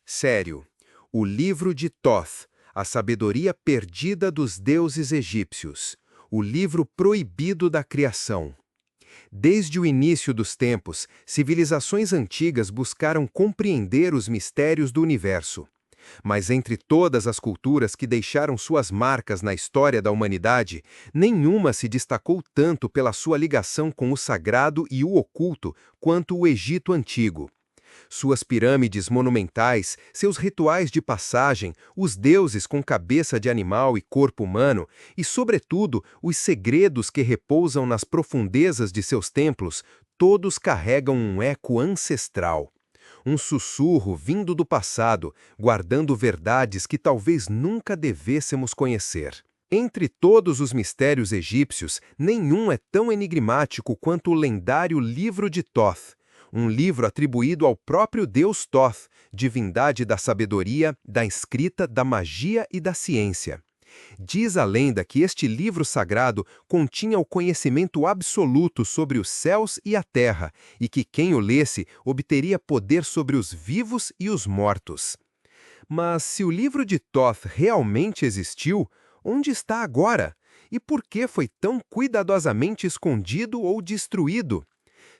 Sério, o livro de Thoth, a sabedoria perdida dos deuses egípcios, o livro proibido da criação. Desde o início dos tempos, civilizações antigas buscaram compreender os mistérios do universo. Mas entre todas as culturas que deixaram suas marcas na história da humanidade, nenhuma se destacou tanto pela sua ligação com o sagrado e o oculto quanto o Egito Antigo. Suas pirâmides monumentais, seus rituais de passagem, os deuses com cabeça de animal e corpo humano, e, sobretudo, os segredos que repousam nas profundezas de seus templos, todos carregam um eco ancestral. Um sussurro vindo do passado, guardando verdades que talvez nunca devêssemos conhecer. Entre todos os mistérios egípcios, nenhum é tão enigmático quanto o lendário Livro de Thoth, um livro atribuído ao próprio deus Thoth, divindade da sabedoria, da escrita, da magia e da ciência. Diz a lenda que este livro sagrado continha o conhecimento absoluto sobre os céus e a terra, e que quem o lesse obteria poder sobre os vivos e os mortos. Mas se o livro de Thoth realmente existiu, onde está agora? E por que foi tão cuidadosamente escondido ou destruído?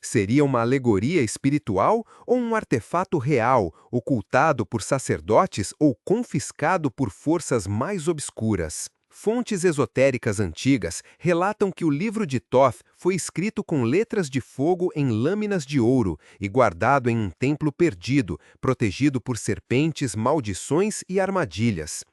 Seria uma alegoria espiritual ou um artefato real, ocultado por sacerdotes ou confiscado por forças mais obscuras? Fontes esotéricas antigas relatam que o livro de Thoth foi escrito com letras de fogo em lâminas de ouro e guardado em um templo perdido, protegido por serpentes, maldições e armadilhas.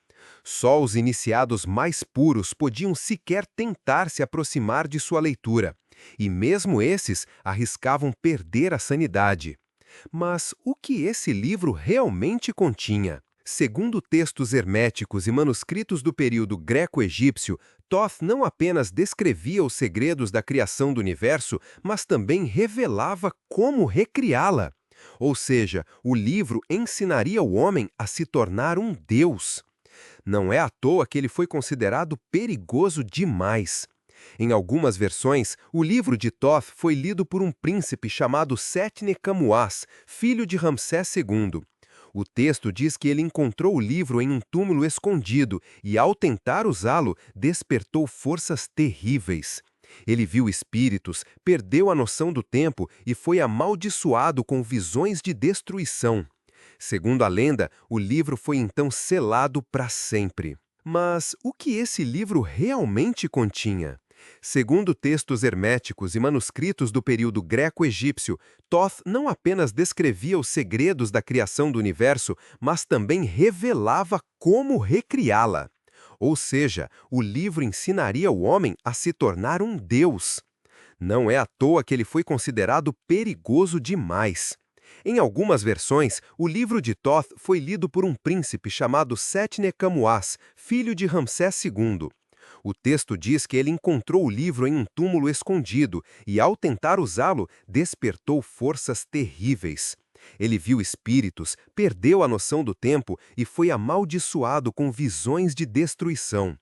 Só os iniciados mais puros podiam sequer tentar se aproximar de sua leitura. E mesmo esses arriscavam perder a sanidade. Mas o que esse livro realmente continha? Segundo textos herméticos e manuscritos do período greco-egípcio, Thoth não apenas descrevia os segredos da criação do universo, mas também revelava como recriá-la. Ou seja, o livro ensinaria o homem a se tornar um deus. Não é à toa que ele foi considerado perigoso demais. Em algumas versões, o livro de Thoth foi lido por um príncipe chamado Setnecamuás, filho de Ramsés II. O texto diz que ele encontrou o livro em um túmulo escondido e, ao tentar usá-lo, despertou forças terríveis. Ele viu espíritos, perdeu a noção do tempo e foi amaldiçoado com visões de destruição. Segundo a lenda, o livro foi então selado para sempre. Mas o que esse livro realmente continha? Segundo textos herméticos e manuscritos do período greco-egípcio, Thoth não apenas descrevia os segredos da criação do universo, mas também revelava como recriá-la. Ou seja, o livro ensinaria o homem a se tornar um deus. Não é à toa que ele foi considerado perigoso demais. Em algumas versões, o livro de Thoth foi lido por um príncipe chamado Setnecamuás, filho de Ramsés II. O texto diz que ele encontrou o livro em um túmulo escondido e, ao tentar usá-lo, despertou forças terríveis. Ele viu espíritos, perdeu a noção do tempo e foi amaldiçoado com visões de destruição.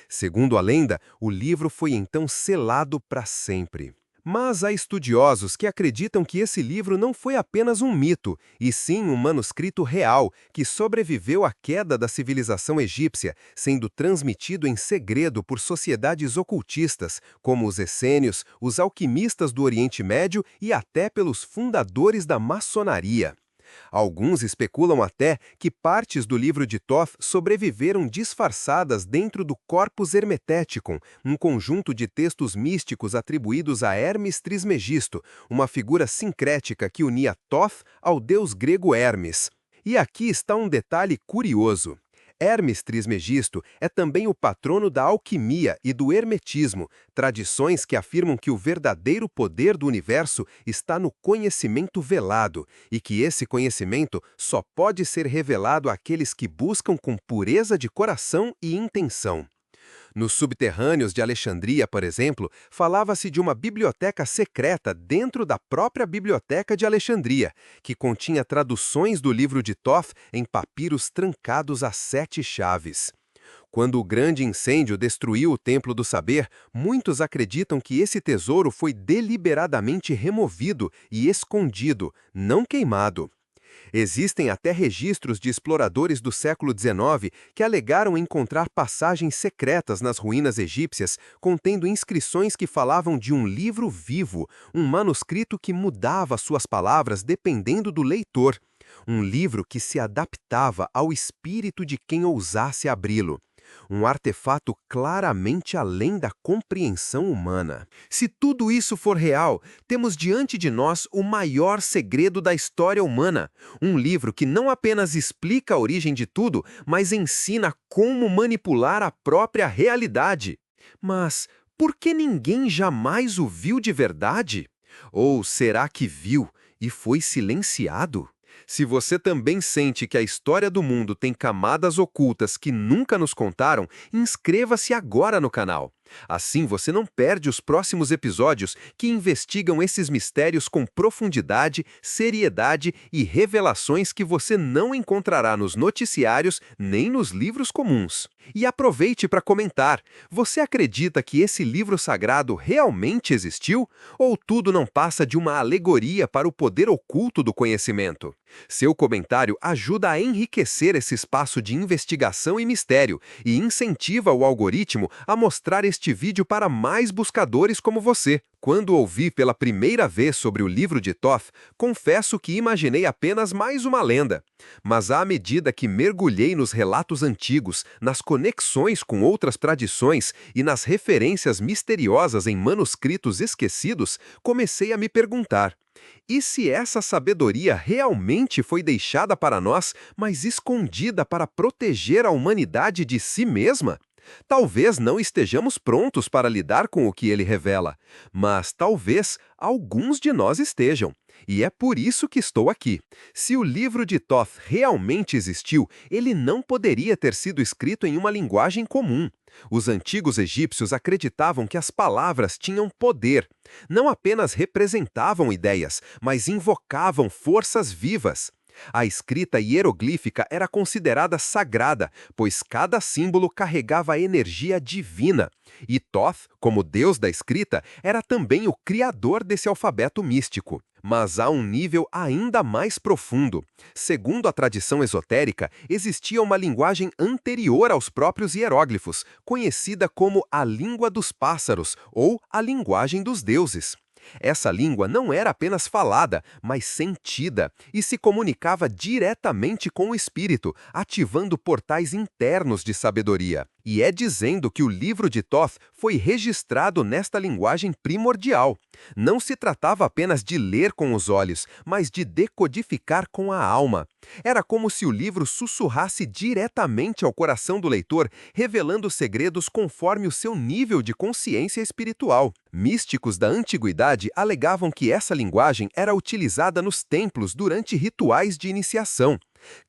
Segundo a lenda, o livro foi então selado para sempre. Mas há estudiosos que acreditam que esse livro não foi apenas um mito, e sim um manuscrito real que sobreviveu à queda da civilização egípcia, sendo transmitido em segredo por sociedades ocultistas, como os essênios, os alquimistas do Oriente Médio e até pelos fundadores da maçonaria. Alguns especulam até que partes do livro de Thoth sobreviveram disfarçadas dentro do Corpus Hermeticum, um conjunto de textos místicos atribuídos a Hermes Trismegisto, uma figura sincrética que unia Thoth ao deus grego Hermes. E aqui está um detalhe curioso. Hermes Trismegisto é também o patrono da alquimia e do hermetismo, tradições que afirmam que o verdadeiro poder do universo está no conhecimento velado e que esse conhecimento só pode ser revelado àqueles que buscam com pureza de coração e intenção. Nos subterrâneos de Alexandria, por exemplo, falava-se de uma biblioteca secreta dentro da própria Biblioteca de Alexandria, que continha traduções do livro de Thoth em papiros trancados a 7 chaves. Quando o grande incêndio destruiu o Templo do Saber, muitos acreditam que esse tesouro foi deliberadamente removido e escondido, não queimado. Existem até registros de exploradores do século XIX que alegaram encontrar passagens secretas nas ruínas egípcias contendo inscrições que falavam de um livro vivo, um manuscrito que mudava suas palavras dependendo do leitor. Um livro que se adaptava ao espírito de quem ousasse abri-lo. Um artefato claramente além da compreensão humana. Se tudo isso for real, temos diante de nós o maior segredo da história humana. Um livro que não apenas explica a origem de tudo, mas ensina como manipular a própria realidade. Mas por que ninguém jamais o viu de verdade? Ou será que viu e foi silenciado? Se você também sente que a história do mundo tem camadas ocultas que nunca nos contaram, inscreva-se agora no canal. Assim você não perde os próximos episódios que investigam esses mistérios com profundidade, seriedade e revelações que você não encontrará nos noticiários nem nos livros comuns. E aproveite para comentar: você acredita que esse livro sagrado realmente existiu? Ou tudo não passa de uma alegoria para o poder oculto do conhecimento? Seu comentário ajuda a enriquecer esse espaço de investigação e mistério e incentiva o algoritmo a mostrar este vídeo para mais buscadores como você. Quando ouvi pela primeira vez sobre o livro de Thoth, confesso que imaginei apenas mais uma lenda. Mas à medida que mergulhei nos relatos antigos, nas conexões com outras tradições e nas referências misteriosas em manuscritos esquecidos, comecei a me perguntar: e se essa sabedoria realmente foi deixada para nós, mas escondida para proteger a humanidade de si mesma? Talvez não estejamos prontos para lidar com o que ele revela, mas talvez alguns de nós estejam. E é por isso que estou aqui. Se o livro de Thoth realmente existiu, ele não poderia ter sido escrito em uma linguagem comum. Os antigos egípcios acreditavam que as palavras tinham poder. Não apenas representavam ideias, mas invocavam forças vivas. A escrita hieroglífica era considerada sagrada, pois cada símbolo carregava energia divina. E Thoth, como deus da escrita, era também o criador desse alfabeto místico. Mas há um nível ainda mais profundo. Segundo a tradição esotérica, existia uma linguagem anterior aos próprios hieróglifos, conhecida como a língua dos pássaros ou a linguagem dos deuses. Essa língua não era apenas falada, mas sentida, e se comunicava diretamente com o espírito, ativando portais internos de sabedoria. E é dizendo que o livro de Thoth foi registrado nesta linguagem primordial. Não se tratava apenas de ler com os olhos, mas de decodificar com a alma. Era como se o livro sussurrasse diretamente ao coração do leitor, revelando segredos conforme o seu nível de consciência espiritual. Místicos da antiguidade alegavam que essa linguagem era utilizada nos templos durante rituais de iniciação.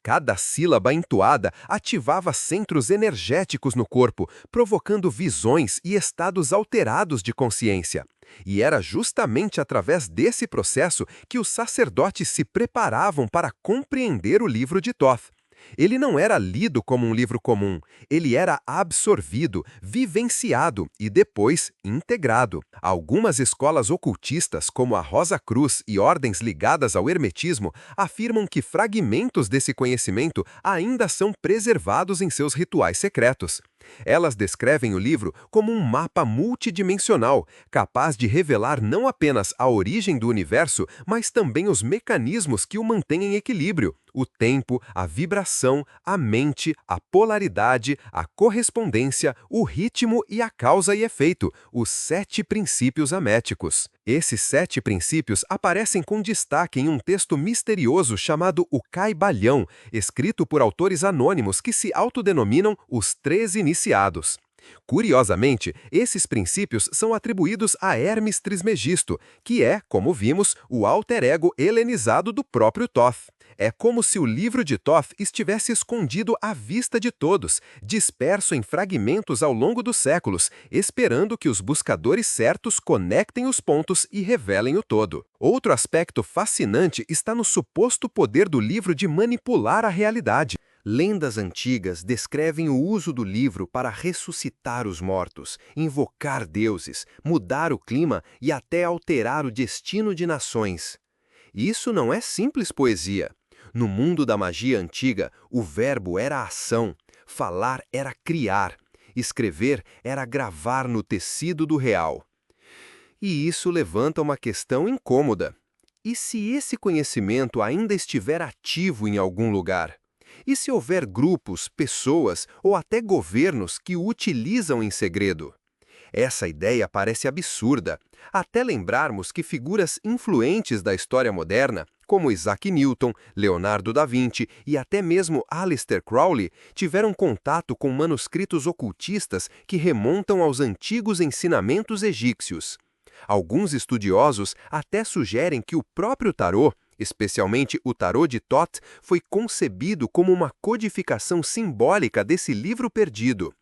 Cada sílaba entoada ativava centros energéticos no corpo, provocando visões e estados alterados de consciência. E era justamente através desse processo que os sacerdotes se preparavam para compreender o livro de Thoth. Ele não era lido como um livro comum, ele era absorvido, vivenciado e depois integrado. Algumas escolas ocultistas, como a Rosa Cruz e ordens ligadas ao hermetismo, afirmam que fragmentos desse conhecimento ainda são preservados em seus rituais secretos. Elas descrevem o livro como um mapa multidimensional, capaz de revelar não apenas a origem do universo, mas também os mecanismos que o mantêm em equilíbrio: o tempo, a vibração, a mente, a polaridade, a correspondência, o ritmo e a causa e efeito, os 7 princípios herméticos. Esses 7 princípios aparecem com destaque em um texto misterioso chamado o Caibalhão, escrito por autores anônimos que se autodenominam os 13 iniciados. Curiosamente, esses princípios são atribuídos a Hermes Trismegisto, que é, como vimos, o alter ego helenizado do próprio Thoth. É como se o livro de Thoth estivesse escondido à vista de todos, disperso em fragmentos ao longo dos séculos, esperando que os buscadores certos conectem os pontos e revelem o todo. Outro aspecto fascinante está no suposto poder do livro de manipular a realidade. Lendas antigas descrevem o uso do livro para ressuscitar os mortos, invocar deuses, mudar o clima e até alterar o destino de nações. Isso não é simples poesia. No mundo da magia antiga, o verbo era ação, falar era criar, escrever era gravar no tecido do real. E isso levanta uma questão incômoda. E se esse conhecimento ainda estiver ativo em algum lugar? E se houver grupos, pessoas ou até governos que o utilizam em segredo? Essa ideia parece absurda, até lembrarmos que figuras influentes da história moderna, como Isaac Newton, Leonardo da Vinci e até mesmo Aleister Crowley, tiveram contato com manuscritos ocultistas que remontam aos antigos ensinamentos egípcios. Alguns estudiosos até sugerem que o próprio tarô, especialmente o tarô de Thoth, foi concebido como uma codificação simbólica desse livro perdido.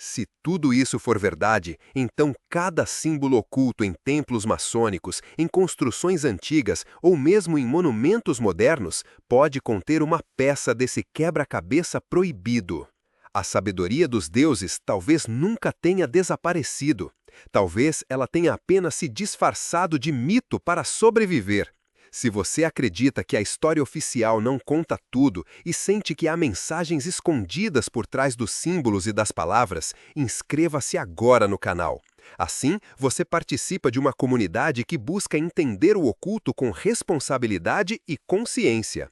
Se tudo isso for verdade, então cada símbolo oculto em templos maçônicos, em construções antigas ou mesmo em monumentos modernos pode conter uma peça desse quebra-cabeça proibido. A sabedoria dos deuses talvez nunca tenha desaparecido. Talvez ela tenha apenas se disfarçado de mito para sobreviver. Se você acredita que a história oficial não conta tudo e sente que há mensagens escondidas por trás dos símbolos e das palavras, inscreva-se agora no canal. Assim, você participa de uma comunidade que busca entender o oculto com responsabilidade e consciência.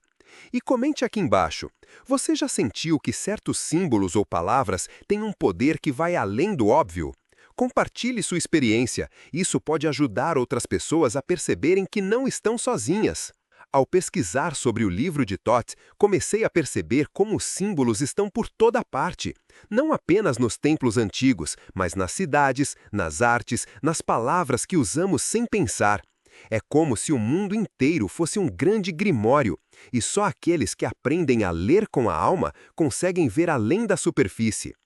E comente aqui embaixo, você já sentiu que certos símbolos ou palavras têm um poder que vai além do óbvio? Compartilhe sua experiência, isso pode ajudar outras pessoas a perceberem que não estão sozinhas. Ao pesquisar sobre o livro de Thoth, comecei a perceber como os símbolos estão por toda parte, não apenas nos templos antigos, mas nas cidades, nas artes, nas palavras que usamos sem pensar. É como se o mundo inteiro fosse um grande grimório, e só aqueles que aprendem a ler com a alma conseguem ver além da superfície.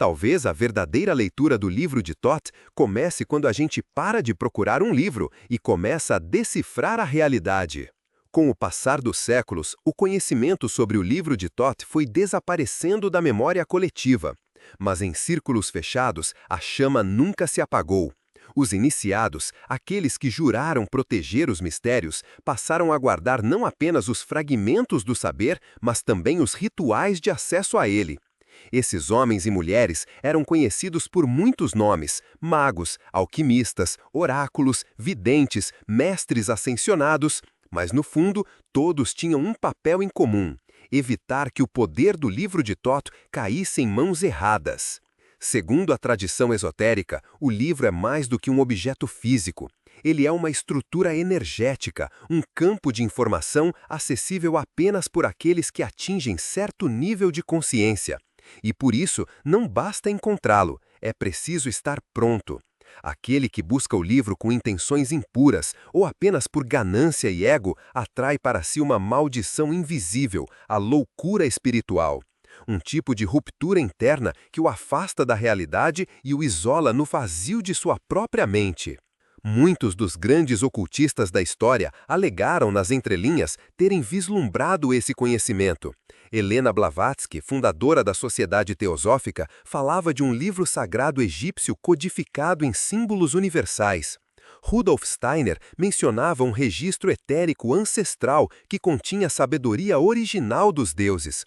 Talvez a verdadeira leitura do livro de Thoth comece quando a gente para de procurar um livro e começa a decifrar a realidade. Com o passar dos séculos, o conhecimento sobre o livro de Thoth foi desaparecendo da memória coletiva. Mas em círculos fechados, a chama nunca se apagou. Os iniciados, aqueles que juraram proteger os mistérios, passaram a guardar não apenas os fragmentos do saber, mas também os rituais de acesso a ele. Esses homens e mulheres eram conhecidos por muitos nomes: magos, alquimistas, oráculos, videntes, mestres ascensionados, mas no fundo todos tinham um papel em comum: evitar que o poder do livro de Thoth caísse em mãos erradas. Segundo a tradição esotérica, o livro é mais do que um objeto físico. Ele é uma estrutura energética, um campo de informação acessível apenas por aqueles que atingem certo nível de consciência. E por isso, não basta encontrá-lo, é preciso estar pronto. Aquele que busca o livro com intenções impuras ou apenas por ganância e ego atrai para si uma maldição invisível, a loucura espiritual. Um tipo de ruptura interna que o afasta da realidade e o isola no vazio de sua própria mente. Muitos dos grandes ocultistas da história alegaram nas entrelinhas terem vislumbrado esse conhecimento. Helena Blavatsky, fundadora da Sociedade Teosófica, falava de um livro sagrado egípcio codificado em símbolos universais. Rudolf Steiner mencionava um registro etérico ancestral que continha a sabedoria original dos deuses.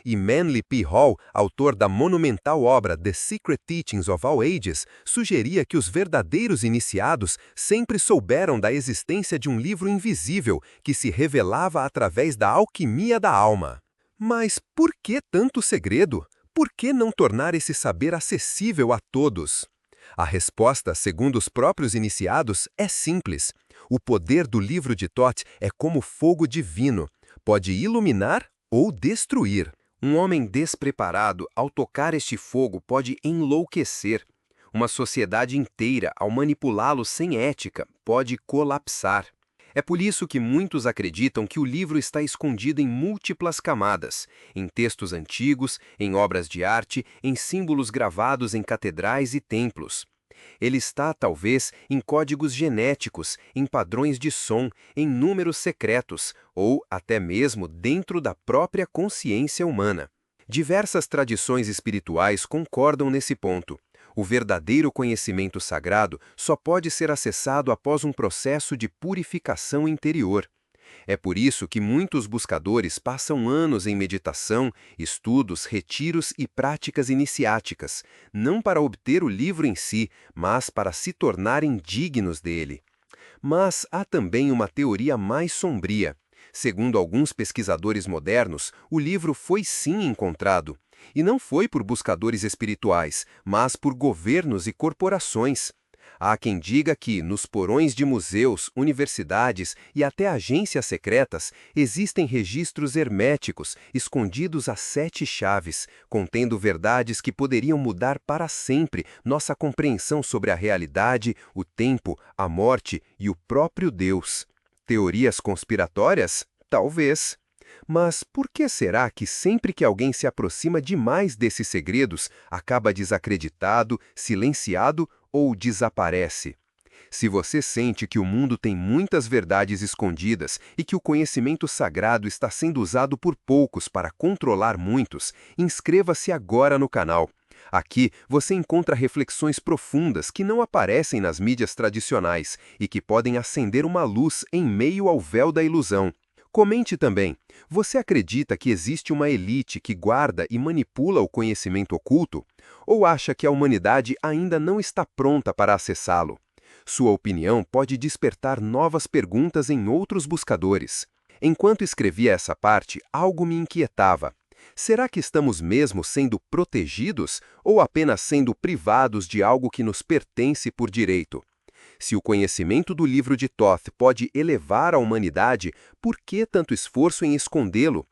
E Manly P. Hall, autor da monumental obra The Secret Teachings of All Ages, sugeria que os verdadeiros iniciados sempre souberam da existência de um livro invisível que se revelava através da alquimia da alma. Mas por que tanto segredo? Por que não tornar esse saber acessível a todos? A resposta, segundo os próprios iniciados, é simples. O poder do livro de Thoth é como fogo divino. Pode iluminar ou destruir. Um homem despreparado, ao tocar este fogo, pode enlouquecer. Uma sociedade inteira, ao manipulá-lo sem ética, pode colapsar. É por isso que muitos acreditam que o livro está escondido em múltiplas camadas, em textos antigos, em obras de arte, em símbolos gravados em catedrais e templos. Ele está, talvez, em códigos genéticos, em padrões de som, em números secretos, ou até mesmo dentro da própria consciência humana. Diversas tradições espirituais concordam nesse ponto. O verdadeiro conhecimento sagrado só pode ser acessado após um processo de purificação interior. É por isso que muitos buscadores passam anos em meditação, estudos, retiros e práticas iniciáticas, não para obter o livro em si, mas para se tornarem dignos dele. Mas há também uma teoria mais sombria. Segundo alguns pesquisadores modernos, o livro foi sim encontrado. E não foi por buscadores espirituais, mas por governos e corporações. Há quem diga que, nos porões de museus, universidades e até agências secretas, existem registros herméticos, escondidos a 7 chaves, contendo verdades que poderiam mudar para sempre nossa compreensão sobre a realidade, o tempo, a morte e o próprio Deus. Teorias conspiratórias? Talvez. Mas por que será que sempre que alguém se aproxima demais desses segredos, acaba desacreditado, silenciado ou desaparece? Se você sente que o mundo tem muitas verdades escondidas e que o conhecimento sagrado está sendo usado por poucos para controlar muitos, inscreva-se agora no canal. Aqui você encontra reflexões profundas que não aparecem nas mídias tradicionais e que podem acender uma luz em meio ao véu da ilusão. Comente também, você acredita que existe uma elite que guarda e manipula o conhecimento oculto? Ou acha que a humanidade ainda não está pronta para acessá-lo? Sua opinião pode despertar novas perguntas em outros buscadores. Enquanto escrevia essa parte, algo me inquietava. Será que estamos mesmo sendo protegidos ou apenas sendo privados de algo que nos pertence por direito? Se o conhecimento do livro de Thoth pode elevar a humanidade, por que tanto esforço em escondê-lo?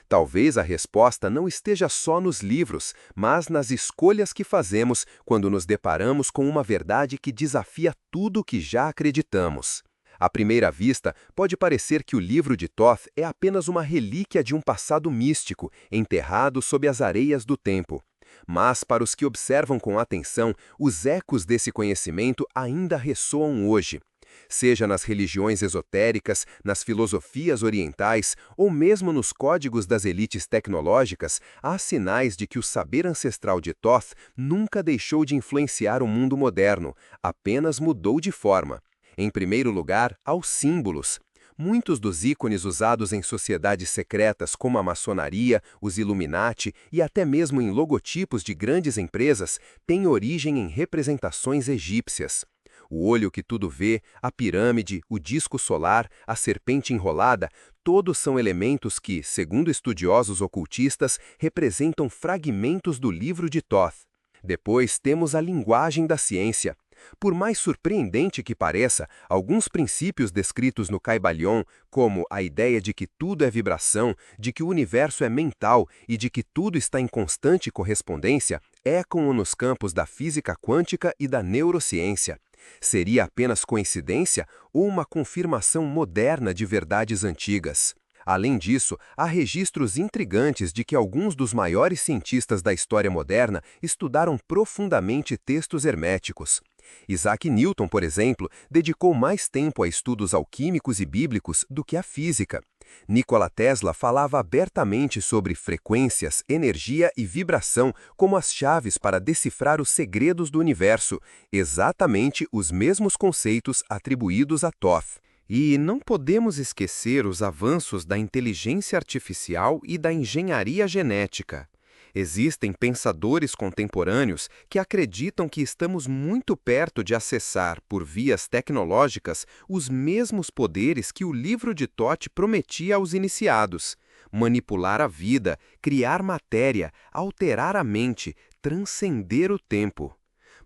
Talvez a resposta não esteja só nos livros, mas nas escolhas que fazemos quando nos deparamos com uma verdade que desafia tudo o que já acreditamos. À primeira vista, pode parecer que o livro de Thoth é apenas uma relíquia de um passado místico, enterrado sob as areias do tempo. Mas, para os que observam com atenção, os ecos desse conhecimento ainda ressoam hoje. Seja nas religiões esotéricas, nas filosofias orientais ou mesmo nos códigos das elites tecnológicas, há sinais de que o saber ancestral de Thoth nunca deixou de influenciar o mundo moderno, apenas mudou de forma. Em primeiro lugar, aos símbolos. Muitos dos ícones usados em sociedades secretas como a maçonaria, os Illuminati e até mesmo em logotipos de grandes empresas têm origem em representações egípcias. O olho que tudo vê, a pirâmide, o disco solar, a serpente enrolada, todos são elementos que, segundo estudiosos ocultistas, representam fragmentos do livro de Thoth. Depois temos a linguagem da ciência. Por mais surpreendente que pareça, alguns princípios descritos no Kybalion, como a ideia de que tudo é vibração, de que o universo é mental e de que tudo está em constante correspondência, ecoam nos campos da física quântica e da neurociência. Seria apenas coincidência ou uma confirmação moderna de verdades antigas? Além disso, há registros intrigantes de que alguns dos maiores cientistas da história moderna estudaram profundamente textos herméticos. Isaac Newton, por exemplo, dedicou mais tempo a estudos alquímicos e bíblicos do que à física. Nikola Tesla falava abertamente sobre frequências, energia e vibração como as chaves para decifrar os segredos do universo, exatamente os mesmos conceitos atribuídos a Thoth. E não podemos esquecer os avanços da inteligência artificial e da engenharia genética. Existem pensadores contemporâneos que acreditam que estamos muito perto de acessar, por vias tecnológicas, os mesmos poderes que o livro de Thoth prometia aos iniciados: manipular a vida, criar matéria, alterar a mente, transcender o tempo.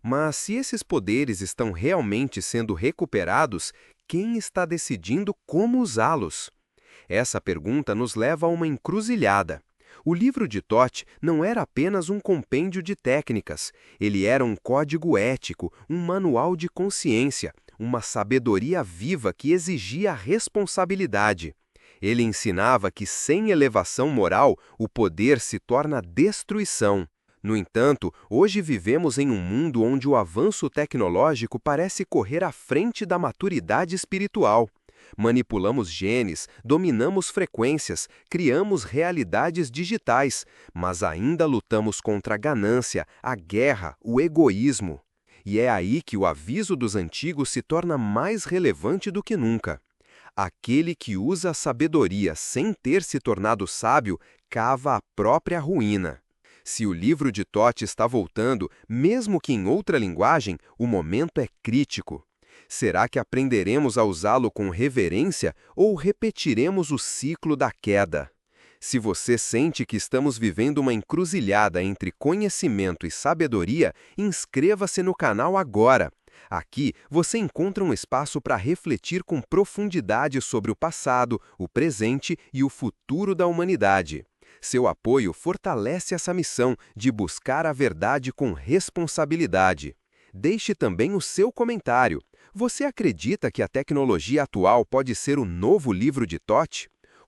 Mas se esses poderes estão realmente sendo recuperados, quem está decidindo como usá-los? Essa pergunta nos leva a uma encruzilhada. O livro de Thoth não era apenas um compêndio de técnicas, ele era um código ético, um manual de consciência, uma sabedoria viva que exigia responsabilidade. Ele ensinava que sem elevação moral, o poder se torna destruição. No entanto, hoje vivemos em um mundo onde o avanço tecnológico parece correr à frente da maturidade espiritual. Manipulamos genes, dominamos frequências, criamos realidades digitais, mas ainda lutamos contra a ganância, a guerra, o egoísmo. E é aí que o aviso dos antigos se torna mais relevante do que nunca. Aquele que usa a sabedoria sem ter se tornado sábio, cava a própria ruína. Se o livro de Thoth está voltando, mesmo que em outra linguagem, o momento é crítico. Será que aprenderemos a usá-lo com reverência ou repetiremos o ciclo da queda? Se você sente que estamos vivendo uma encruzilhada entre conhecimento e sabedoria, inscreva-se no canal agora. Aqui você encontra um espaço para refletir com profundidade sobre o passado, o presente e o futuro da humanidade. Seu apoio fortalece essa missão de buscar a verdade com responsabilidade. Deixe também o seu comentário. Você acredita que a tecnologia atual pode ser o novo livro de Thoth?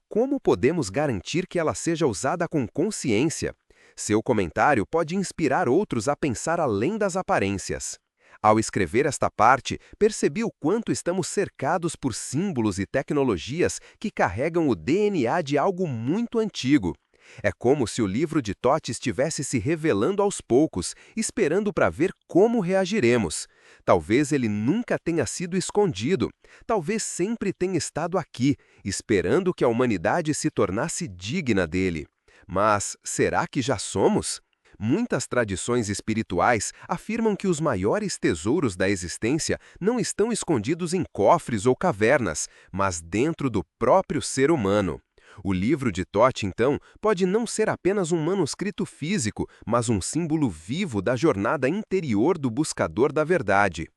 Como podemos garantir que ela seja usada com consciência? Seu comentário pode inspirar outros a pensar além das aparências. Ao escrever esta parte, percebi o quanto estamos cercados por símbolos e tecnologias que carregam o DNA de algo muito antigo. É como se o livro de Thoth estivesse se revelando aos poucos, esperando para ver como reagiremos. Talvez ele nunca tenha sido escondido, talvez sempre tenha estado aqui, esperando que a humanidade se tornasse digna dele. Mas será que já somos? Muitas tradições espirituais afirmam que os maiores tesouros da existência não estão escondidos em cofres ou cavernas, mas dentro do próprio ser humano. O livro de Thoth, então, pode não ser apenas um manuscrito físico, mas um símbolo vivo da jornada interior do buscador da verdade.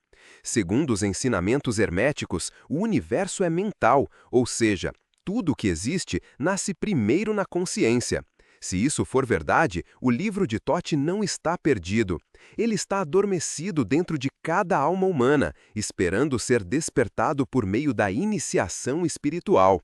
Segundo os ensinamentos herméticos, o universo é mental, ou seja, tudo o que existe nasce primeiro na consciência. Se isso for verdade, o livro de Thoth não está perdido. Ele está adormecido dentro de cada alma humana, esperando ser despertado por meio da iniciação espiritual.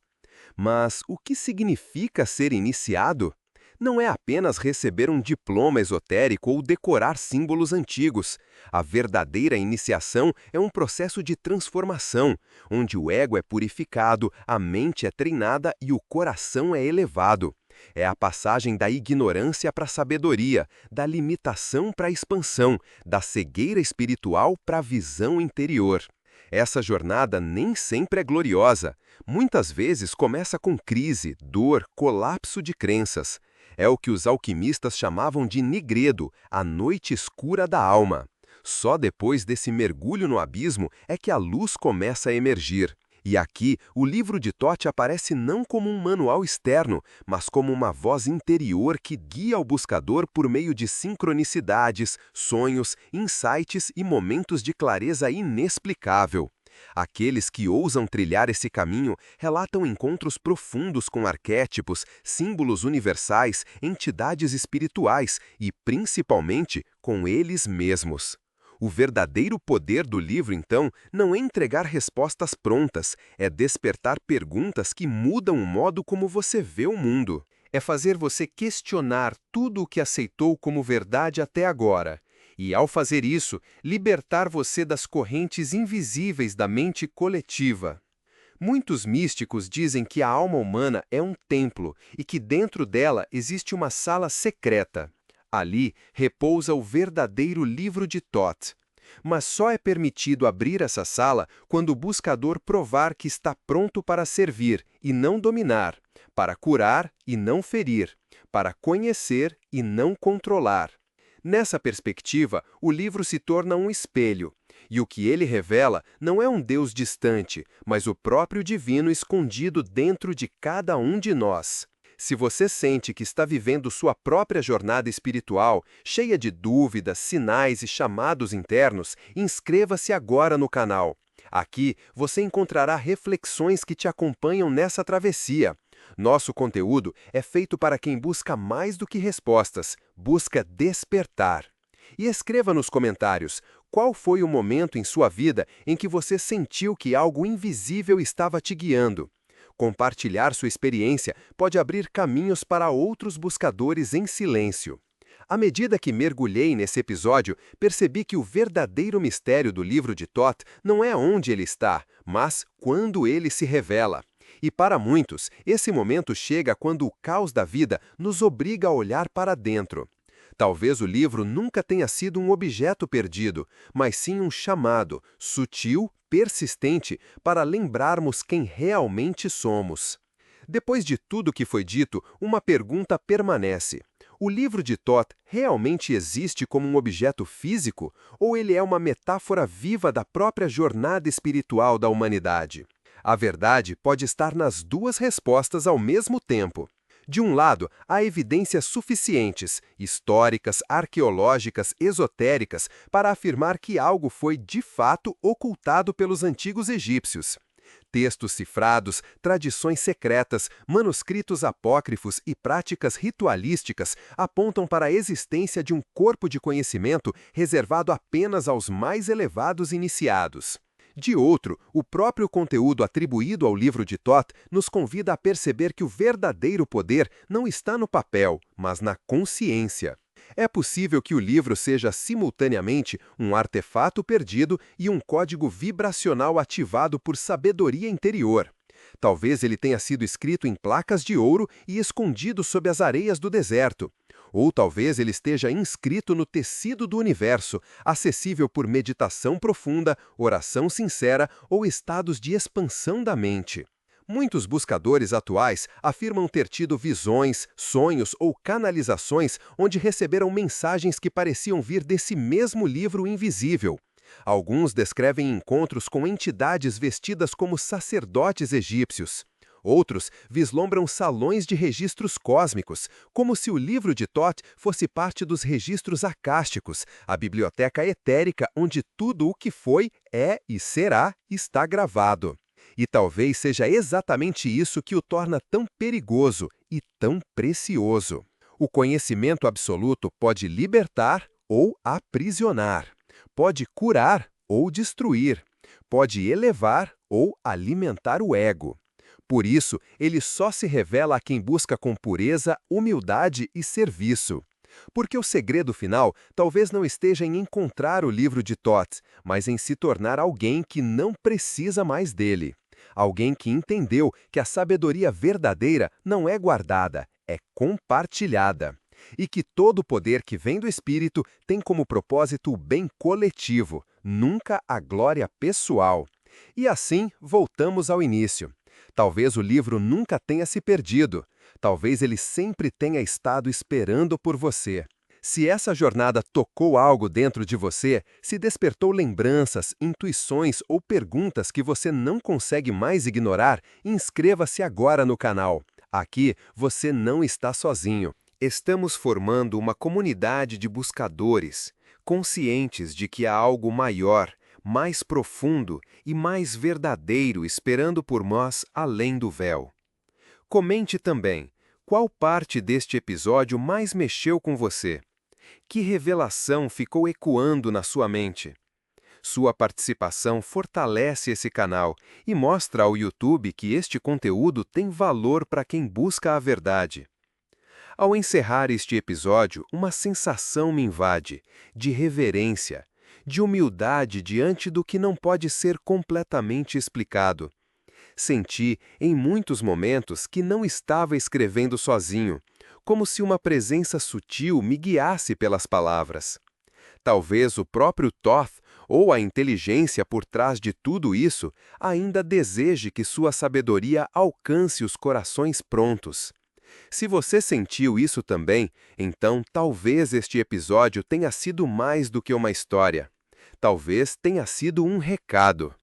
Mas o que significa ser iniciado? Não é apenas receber um diploma esotérico ou decorar símbolos antigos. A verdadeira iniciação é um processo de transformação, onde o ego é purificado, a mente é treinada e o coração é elevado. É a passagem da ignorância para a sabedoria, da limitação para a expansão, da cegueira espiritual para a visão interior. Essa jornada nem sempre é gloriosa. Muitas vezes começa com crise, dor, colapso de crenças. É o que os alquimistas chamavam de nigredo, a noite escura da alma. Só depois desse mergulho no abismo é que a luz começa a emergir. E aqui, o livro de Thoth aparece não como um manual externo, mas como uma voz interior que guia o buscador por meio de sincronicidades, sonhos, insights e momentos de clareza inexplicável. Aqueles que ousam trilhar esse caminho relatam encontros profundos com arquétipos, símbolos universais, entidades espirituais e, principalmente, com eles mesmos. O verdadeiro poder do livro, então, não é entregar respostas prontas, é despertar perguntas que mudam o modo como você vê o mundo. É fazer você questionar tudo o que aceitou como verdade até agora. E, ao fazer isso, libertar você das correntes invisíveis da mente coletiva. Muitos místicos dizem que a alma humana é um templo e que dentro dela existe uma sala secreta. Ali repousa o verdadeiro livro de Thoth. Mas só é permitido abrir essa sala quando o buscador provar que está pronto para servir e não dominar, para curar e não ferir, para conhecer e não controlar. Nessa perspectiva, o livro se torna um espelho, e o que ele revela não é um Deus distante, mas o próprio divino escondido dentro de cada um de nós. Se você sente que está vivendo sua própria jornada espiritual, cheia de dúvidas, sinais e chamados internos, inscreva-se agora no canal. Aqui você encontrará reflexões que te acompanham nessa travessia. Nosso conteúdo é feito para quem busca mais do que respostas, busca despertar. E escreva nos comentários qual foi o momento em sua vida em que você sentiu que algo invisível estava te guiando. Compartilhar sua experiência pode abrir caminhos para outros buscadores em silêncio. À medida que mergulhei nesse episódio, percebi que o verdadeiro mistério do livro de Thoth não é onde ele está, mas quando ele se revela. E para muitos, esse momento chega quando o caos da vida nos obriga a olhar para dentro. Talvez o livro nunca tenha sido um objeto perdido, mas sim um chamado, sutil, persistente, para lembrarmos quem realmente somos. Depois de tudo que foi dito, uma pergunta permanece. O livro de Thoth realmente existe como um objeto físico, ou ele é uma metáfora viva da própria jornada espiritual da humanidade? A verdade pode estar nas duas respostas ao mesmo tempo. De um lado, há evidências suficientes, históricas, arqueológicas, esotéricas, para afirmar que algo foi de fato ocultado pelos antigos egípcios. Textos cifrados, tradições secretas, manuscritos apócrifos e práticas ritualísticas apontam para a existência de um corpo de conhecimento reservado apenas aos mais elevados iniciados. De outro, o próprio conteúdo atribuído ao livro de Thoth nos convida a perceber que o verdadeiro poder não está no papel, mas na consciência. É possível que o livro seja simultaneamente um artefato perdido e um código vibracional ativado por sabedoria interior. Talvez ele tenha sido escrito em placas de ouro e escondido sob as areias do deserto. Ou talvez ele esteja inscrito no tecido do universo, acessível por meditação profunda, oração sincera ou estados de expansão da mente. Muitos buscadores atuais afirmam ter tido visões, sonhos ou canalizações onde receberam mensagens que pareciam vir desse mesmo livro invisível. Alguns descrevem encontros com entidades vestidas como sacerdotes egípcios. Outros vislumbram salões de registros cósmicos, como se o livro de Thoth fosse parte dos registros acásticos, a biblioteca etérica onde tudo o que foi, é e será está gravado. E talvez seja exatamente isso que o torna tão perigoso e tão precioso. O conhecimento absoluto pode libertar ou aprisionar, pode curar ou destruir, pode elevar ou alimentar o ego. Por isso, ele só se revela a quem busca com pureza, humildade e serviço. Porque o segredo final talvez não esteja em encontrar o livro de Thoth, mas em se tornar alguém que não precisa mais dele. Alguém que entendeu que a sabedoria verdadeira não é guardada, é compartilhada. E que todo o poder que vem do Espírito tem como propósito o bem coletivo, nunca a glória pessoal. E assim, voltamos ao início. Talvez o livro nunca tenha se perdido. Talvez ele sempre tenha estado esperando por você. Se essa jornada tocou algo dentro de você, se despertou lembranças, intuições ou perguntas que você não consegue mais ignorar, inscreva-se agora no canal. Aqui você não está sozinho. Estamos formando uma comunidade de buscadores, conscientes de que há algo maior, mais profundo e mais verdadeiro esperando por nós além do véu. Comente também, qual parte deste episódio mais mexeu com você? Que revelação ficou ecoando na sua mente? Sua participação fortalece esse canal e mostra ao YouTube que este conteúdo tem valor para quem busca a verdade. Ao encerrar este episódio, uma sensação me invade, de reverência, de humildade diante do que não pode ser completamente explicado. Senti, em muitos momentos, que não estava escrevendo sozinho, como se uma presença sutil me guiasse pelas palavras. Talvez o próprio Thoth, ou a inteligência por trás de tudo isso, ainda deseje que sua sabedoria alcance os corações prontos. Se você sentiu isso também, então talvez este episódio tenha sido mais do que uma história. Talvez tenha sido um recado.